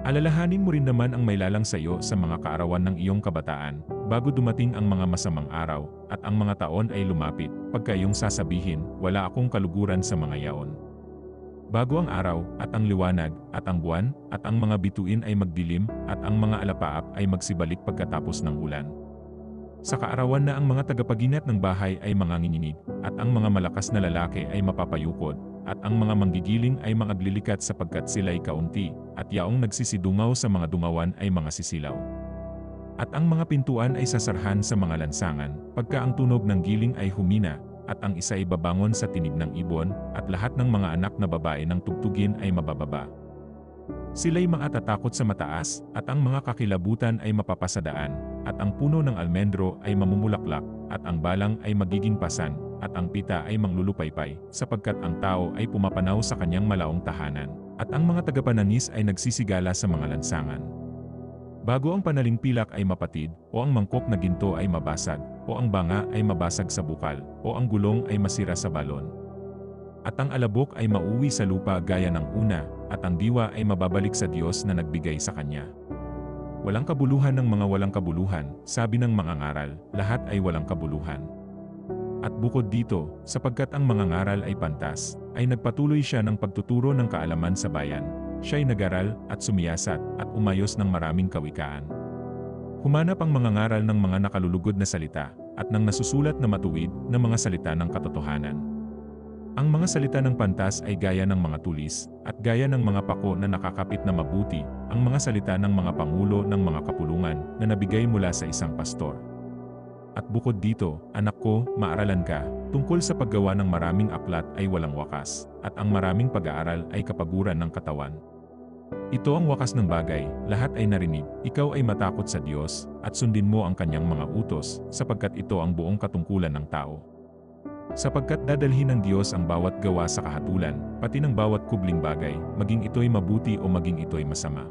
Alalahanin mo rin naman ang mailalang sa iyo sa mga kaarawan ng iyong kabataan, bago dumating ang mga masamang araw, at ang mga taon ay lumapit, pagka iyong sasabihin, wala akong kaluguran sa mga yaon. Bago ang araw, at ang liwanag, at ang buwan, at ang mga bituin ay magdilim, at ang mga alapaap ay magsibalik pagkatapos ng ulan. Sa kaarawan na ang mga tagapaginat ng bahay ay manganginginig, at ang mga malakas na lalaki ay mapapayukod, at ang mga manggigiling ay mangaglilikat sapagkat sila'y kaunti, at yaong nagsisidungaw sa mga dungawan ay mga sisilaw. At ang mga pintuan ay sasarhan sa mga lansangan, pagka ang tunog ng giling ay humina, at ang isa ay babangon sa tinig ng ibon, at lahat ng mga anak na babae ng tugtugin ay mabababa. Sila'y makatatakot sa mataas, at ang mga kakilabutan ay mapapasadaan, at ang puno ng almendro ay mamumulaklak, at ang balang ay magiging pasan, at ang pita ay manglulupaypay, sapagkat ang tao ay pumapanaw sa kanyang malaong tahanan, at ang mga tagapananis ay nagsisigala sa mga lansangan. Bago ang panalimpilak ay mapatid, o ang mangkok na ginto ay mabasag, o ang banga ay mabasag sa bukal, o ang gulong ay masira sa balon. At ang alabok ay mauwi sa lupa gaya ng una, at ang diwa ay mababalik sa Diyos na nagbigay sa kanya. Walang kabuluhan ng mga walang kabuluhan, sabi ng mga ngaral, lahat ay walang kabuluhan. At bukod dito, sapagkat ang mga ngaral ay pantas, ay nagpatuloy siya ng pagtuturo ng kaalaman sa bayan. Siya'y nag-aral, at sumiyasat, at umayos ng maraming kawikaan. Humanap ang mga ngaral ng mga nakalulugod na salita, at ng nasusulat na matuwid na mga salita ng katotohanan. Ang mga salita ng pantas ay gaya ng mga tulis, at gaya ng mga pako na nakakapit na mabuti, ang mga salita ng mga pangulo ng mga kapulungan na nabigay mula sa isang pastor. At bukod dito, anak ko, maaralan ka, tungkol sa paggawa ng maraming aklat ay walang wakas, at ang maraming pag-aaral ay kapaguran ng katawan. Ito ang wakas ng bagay, lahat ay narinig, ikaw ay matakot sa Diyos, at sundin mo ang kanyang mga utos, sapagkat ito ang buong katungkulan ng tao. Sapagkat dadalhin ng Diyos ang bawat gawa sa kahatulan, pati ng bawat kubling bagay, maging ito'y mabuti o maging ito'y masama.